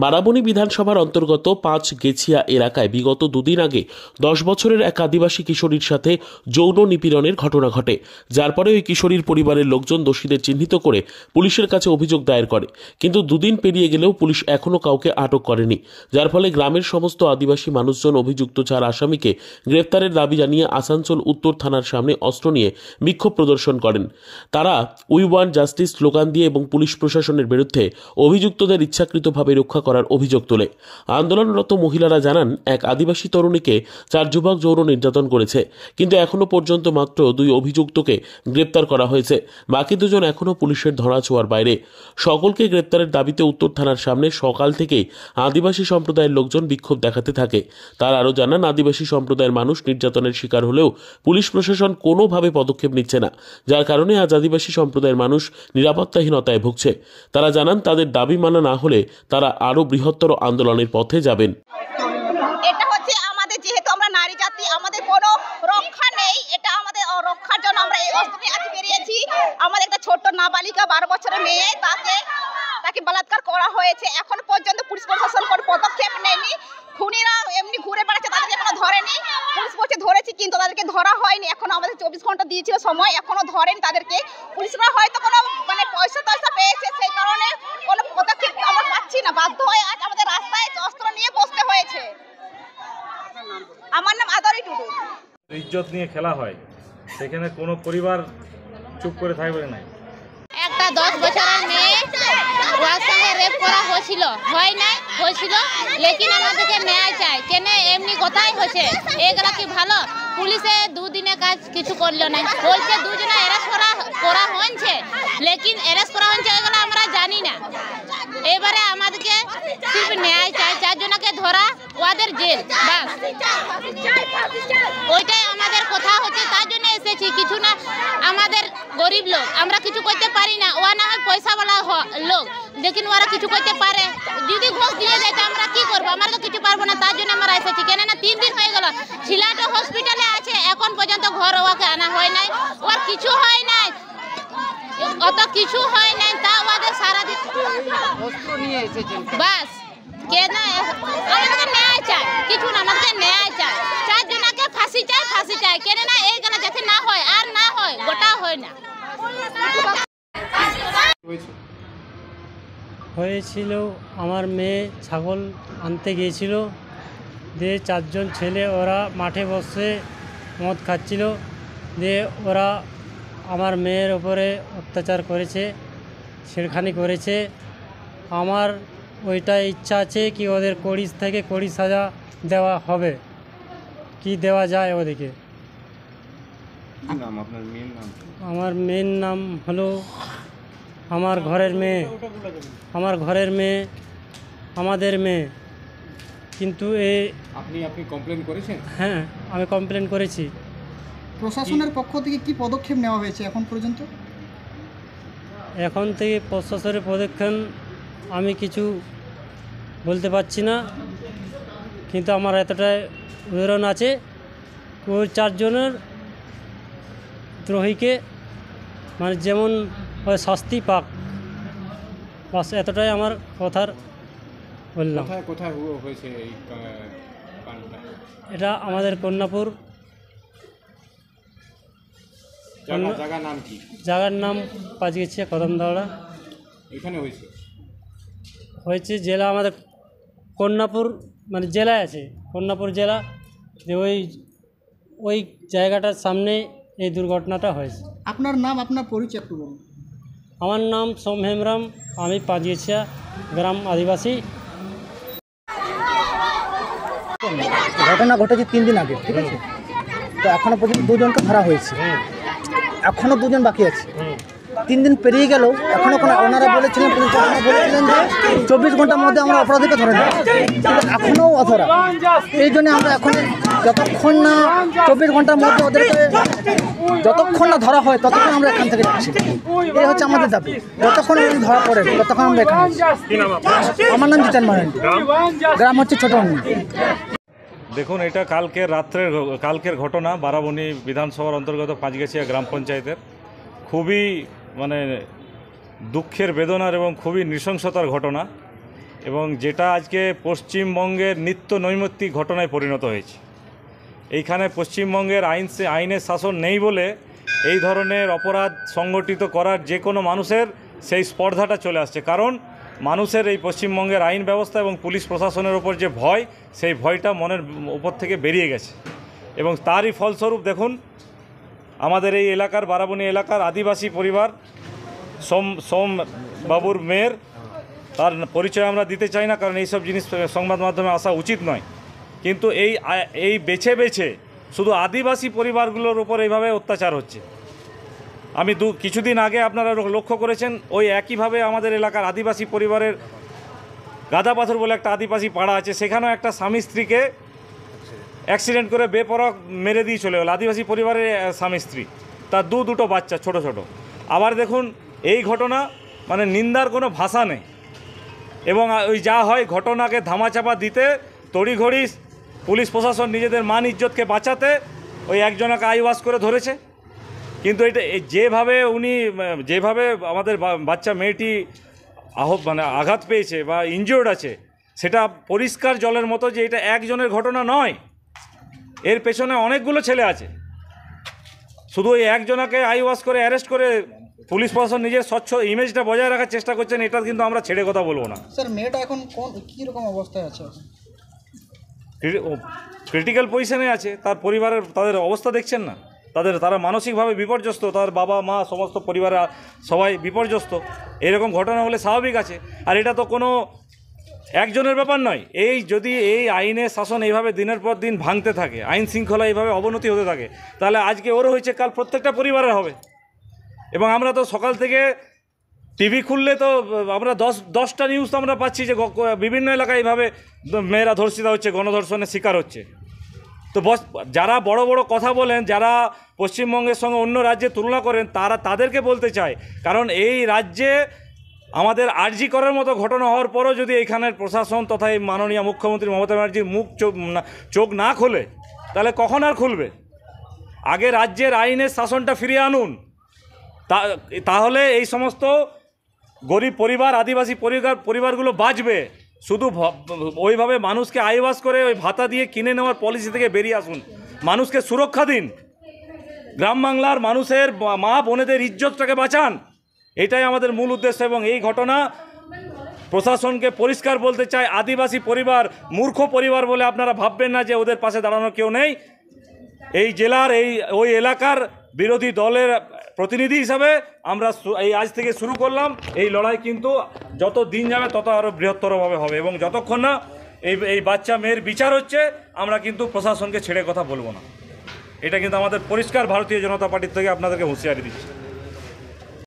বারাবণী বিধানসভার অন্তর্গত ৫ গেছিয়া এলাকায় বিগত দুদিন আগে ১০ বছরের এক আদিবাসী কিশোরীর সাথে যৌন নিপীড়নের ঘটনা ঘটে, যার পরে ওই কিশোরীর পরিবারের লোকজন দোষীদের চিহ্নিত করে পুলিশের কাছে অভিযোগ দায়ের করে। কিন্তু দুদিন পেরিয়ে গেলেও পুলিশ এখনও কাউকে আটক করেনি, যার ফলে গ্রামের সমস্ত আদিবাসী মানুষজন অভিযুক্ত ৪ আসামিকে গ্রেফতারের দাবি জানিয়ে আসানসোল উত্তর থানার সামনে অস্ত্র নিয়ে বিক্ষোভ প্রদর্শন করেন। তারা উই ওয়ান্ট জাস্টিস স্লোগান দিয়ে এবং পুলিশ প্রশাসনের বিরুদ্ধে অভিযুক্তদের ইচ্ছাকৃতভাবে রক্ষা করার অভিযোগ তোলে। আন্দোলনরত মহিলারা জানান, এক আদিবাসী তরুণীকে ৪ যুবক যৌন নির্যাতন করেছে, কিন্তু এখনো পর্যন্ত মাত্র ২ অভিযুক্তকে গ্রেপ্তার করা হয়েছে। বাকি দুজন এখনো পুলিশের ধরাছোঁয়ার বাইরে। সকলকে গ্রেপ্তারের দাবিতে উত্তর থানার সামনে সকাল থেকেই আদিবাসী সম্প্রদায়ের লোকজন বিক্ষোভ দেখাতে থাকে। তারা আরও জানান, আদিবাসী সম্প্রদায়ের মানুষ নির্যাতনের শিকার হলেও পুলিশ প্রশাসন কোনোভাবে পদক্ষেপ নিচ্ছে না, যার কারণে আজ আদিবাসী সম্প্রদায়ের মানুষ নিরাপত্তাহীনতায় ভুগছে। তারা জানান, তাদের দাবি মানা না হলে তারা আরও বৃহত্তর আন্দোলনের পথে যাবেন। এটা হচ্ছে আমাদের, যেহেতু আমরা নারী জাতি, আমাদের কোনো রক্ষা নেই। এটা আমাদের রক্ষার জন্য আমরা এই অস্ত্র নিয়ে আজ বেরিয়েছি। আমাদের একটা ছোট্ট নাবালিকা ১২ বছরের মেয়ে, তাকে বলাৎকার করা হয়েছে। এখন পর্যন্ত পুলিশ প্রশাসন কোনো পদক্ষেপ নেয়নি। খুনিরা এমনি ঘুরে বেড়াচ্ছে, তাদেরকে এখনো ধরেনি। পুলিশ বলছে ধরেছি, কিন্তু তাদেরকে ধরা হয়নি। এখনো আমাদের ২৪ ঘন্টা দিয়েছিল সময়, এখনো ধরেনি তাদেরকে। পুলিশরা হয়তো কোনো পয়সা পেয়েছে, সেই কারণে কোনো পদক্ষেপ আমরা পাচ্ছি না। বাধ্য হয়ে আজ আমাদের রাস্তায় অস্ত্র নিয়ে বসতে হয়েছে। আমার নাম আদরি টুডু। ইজ্জত নিয়ে খেলা হয়, সেখানে কোনো পরিবার চুপ করে থাকবে না। একটা 10 বছরের মেয়ে, ওর সঙ্গে রেপ করা হয়েছিল, লেকিন আমাদেরকে ন্যায় চাই। কেন এমনি কথাই হচ্ছে, এগুলা কি ভালো? পুলিশে দুদিনে কাজ কিছু করলো না, বলছে দুজনে অ্যারেস্ট করা হয়েছে, লেকিন অ্যারেস্ট করা হয়েছে এগুলো আমরা জানি না। এবারে আমাদেরকে সির্ফ ন্যায় চাই, 4 জনকে ধরা, ওদের জেল, বাস, ওইটাই আমাদের কথা হচ্ছে। তার জন্য এসেছি, কিছু না, আমাদের গরিব লোক, আমরা কিছু করতে পারি না। ওরা না হয় পয়সাওয়ালা লোক, লেকিন ওরা কিছু করতে পারে। যদি ঘোষ দিয়ে যায় তো আমরা কি করবো? আমরা তো কিছু পারবো না। তার জন্য আমরা এসেছি। কেননা 3 দিন হয়ে গেল, ছেলেটা হসপিটালে আছে, এখন পর্যন্ত ঘর ওকে আনা হয় নাই, ওর কিছু হয় নাই, অত কিছু হয় নাই। তা ওদের সারাদিন বাস, কেন আমাদেরকে ন্যায় চাই, কিছু না, আমাদেরকে ন্যায় চাই। 4 জনকে ফাঁসি চাই, কেননা এই গানা যাতে না হয়, আর না হয়, গোটা হয় না। হয়েছিল, আমার মেয়ে ছাগল আনতে গিয়েছিল, দিয়ে 4 জন ছেলে ওরা মাঠে বসে মদ খাচ্ছিল, দিয়ে ওরা আমার মেয়ের ওপরে অত্যাচার করেছে, ছেড়খানি করেছে। আমার ওইটা ইচ্ছা আছে কি ওদের 20 থেকে 20 সাজা দেওয়া হবে, কি দেওয়া যায় ওদেরকে। আমার মেয়ের নাম হলো আমার ঘরের মেয়ে, আমাদের মেয়ে। কিন্তু আপনি কমপ্লেন করেছেন? হ্যাঁ, আমি কমপ্লেন করেছি। প্রশাসনের পক্ষ থেকে কি পদক্ষেপ নেওয়া হয়েছে এখন পর্যন্ত? এখন থেকে প্রশাসনের পদক্ষেপ আমি কিছু বলতে পারছি না, কিন্তু আমার এতটাই উদাহরণ আছে, ওই 4 জনের দ্রোহীকে মানে যেমন শাস্তি পাক, বাস এতটাই আমার কথার বললাম। কোথায় হয়েছে এই কাণ্ডটা? এটা আমাদের কন্যাপুর। জায়গার নাম কি? জায়গার নাম পাঁচগেছিয়া কদমদাওড়া। এখানে হয়েছে জেলা আমাদের কন্যাপুর, মানে জেলায় আছে, কন্যাপুর জেলা। যে ওই জায়গাটার সামনে এই দুর্ঘটনাটা হয়েছে। আপনার নাম, আপনার পরিচয় একটু বলুন। আমার নাম সোম হেমব্রম, আমি পাঁচগেছিয়া গ্রাম আদিবাসী। ঘটনা ঘটেছে 3 দিন আগে, ঠিক আছে? তো এখনো পর্যন্ত 2 জনকে ধরা হয়েছে, এখনো 2 জন বাকি আছে। 3 দিন পেরিয়ে গেল, এখনো ওনারা বলেছিলেন যে 24 ঘন্টার মধ্যে আমরা অপরাধীকে ধরে নেব, কিন্তু এখনও অধরা। এই জন্য আমরা এখন যতক্ষণ না 24 ঘন্টার মধ্যে ওদেরকে যতক্ষণ না ধরা হয় ততক্ষণ আমরা এখান থেকে যাচ্ছি। এই হচ্ছে আমাদের দাবি। যতক্ষণ ধরা পড়ে ততক্ষণ আমরা এখানে। আমার নাম জিতেন মারান্ডি, গ্রাম হচ্ছে ছোট। দেখুন, এটা কালকের ঘটনা, বারাবণী বিধানসভার অন্তর্গত পাঁচগেছিয়া গ্রাম পঞ্চায়েতের। খুবই দুঃখের, বেদনার এবং খুবই নৃশংসতার ঘটনা। এবং যেটা আজকে পশ্চিমবঙ্গের নিত্য নৈমিত্তিক ঘটনায় পরিণত হয়েছে। এইখানে পশ্চিমবঙ্গের আইনের শাসন নেই বলে এই ধরনের অপরাধ সংগঠিত করার যে কোনো মানুষের সেই স্পর্ধাটা চলে আসছে। কারণ মানুষের এই পশ্চিমবঙ্গের আইন ব্যবস্থা এবং পুলিশ প্রশাসনের ওপর যে ভয়, সেই ভয়টা মনের উপর থেকে বেরিয়ে গেছে। এবং তারই ফলস্বরূপ দেখুন, আমাদের এই এলাকার বারাবণী এলাকার আদিবাসী পরিবার সোম বাবুর মেয়ের, তার পরিচয় আমরা দিতে চাই না, কারণ এইসব জিনিস সংবাদ মাধ্যমে আসা উচিত নয়। কিন্তু এই বেছে বেছে শুধু আদিবাসী পরিবারগুলোর উপর এইভাবে অত্যাচার হচ্ছে। আমি কিছুদিন আগে আপনারা লক্ষ্য করেছেন, ওই একইভাবে আমাদের এলাকার আদিবাসী পরিবারের গাদাপাথর বলে একটা আদিবাসী পাড়া আছে, সেখানেও একটা স্বামী স্ত্রীকে অ্যাক্সিডেন্ট করে বেপরোয়া মেরে দিয়ে চলে গেল। আদিবাসী পরিবারের স্বামী স্ত্রী, তার দুটো বাচ্চা ছোট ছোট। আবার দেখুন এই ঘটনা, মানে নিন্দার কোনো ভাষা নেই। এবং ওই যা হয়, ঘটনাকে ধামাচাপা দিতে তড়িঘড়ি পুলিশ প্রশাসন নিজেদের মান ইজ্জতকে বাঁচাতে ওই একজনকে আইওয়াশ করে ধরেছে। কিন্তু এটা যেভাবে আমাদের বাচ্চা মেয়েটি আঘাত পেয়েছে বা ইনজিওর্ড আছে, সেটা পরিষ্কার জলের মতো যে এটা একজনের ঘটনা নয়, এর পেছনে অনেকগুলো ছেলে আছে। শুধু ওই একজনকে আইওয়াশ করে অ্যারেস্ট করে পুলিশ প্রশাসন নিজের স্বচ্ছ ইমেজটা বজায় রাখার চেষ্টা করছেন, এটা কিন্তু আমরা ছেড়ে কথা বলবো না। স্যার, মেয়েটা এখন কীরকম অবস্থায় আছে? ক্রিটিক্যাল পজিশনে আছে। তার তাদের অবস্থা দেখছেন না, তারা মানসিকভাবে বিপর্যস্ত, তার বাবা মা সমস্ত পরিবারের সবাই বিপর্যস্ত। এরকম ঘটনা হলে স্বাভাবিক আছে। আর এটা তো কোনো একজনের ব্যাপার নয়। যদি এই আইনের শাসন এইভাবে দিনের পর দিন ভাঙতে থাকে, আইন শৃঙ্খলা এইভাবে অবনতি হতে থাকে, তাহলে আজকে ওরও হয়েছে, কাল প্রত্যেকটা পরিবারের হবে। এবং আমরা তো সকাল থেকে টিভি খুললে তো আমরা 10টা নিউজ তো আমরা পাচ্ছি যে বিভিন্ন এলাকায় এইভাবে মেয়েরা ধর্ষিতা হচ্ছে, গণধর্ষণের শিকার হচ্ছে। তো যারা বড় বড় কথা বলেন, যারা পশ্চিমবঙ্গের সঙ্গে অন্য রাজ্যে তুলনা করেন, তাদেরকে বলতে চায়, কারণ এই রাজ্যে আমাদের আরজি করার মতো ঘটনা হওয়ার পরও যদি এইখানের প্রশাসন তথা এই মাননীয় মুখ্যমন্ত্রী মমতা ব্যানার্জির চোখ না খোলে, তাহলে কখন আর খুলবে? আগে রাজ্যের আইনের শাসনটা ফিরিয়ে আনুন, তাহলে এই সমস্ত গরিব পরিবার, আদিবাসী পরিবারগুলো বাঁচবে। শুধু ওইভাবে মানুষকে আইওয়াশ করে ওই ভাতা দিয়ে কিনে নেওয়ার পলিসি থেকে বেরিয়ে আসুন। মানুষকে সুরক্ষা দিন, গ্রাম বাংলার মানুষের মা বোনেদের ইজ্জতটাকে বাঁচান, এটাই আমাদের মূল উদ্দেশ্য। এবং এই ঘটনা প্রশাসনকে পরিষ্কার বলতে চাই, আদিবাসী পরিবার মূর্খ পরিবার বলে আপনারা ভাববেন না যে ওদের পাশে দাঁড়ানোর কেউ নেই। এই জেলার ওই এলাকার বিরোধী দলের প্রতিনিধি হিসাবে আমরা আজ থেকে শুরু করলাম এই লড়াই। কিন্তু যত দিন যাবে তত আরও বৃহত্তরভাবে হবে। এবং যতক্ষণ না এই বাচ্চা মেয়ের বিচার হচ্ছে, আমরা কিন্তু প্রশাসনকে ছেড়ে কথা বলবো না। এটা কিন্তু আমাদের পরিষ্কার ভারতীয় জনতা পার্টির থেকে আপনাদেরকে হুঁশিয়ারি দিচ্ছি।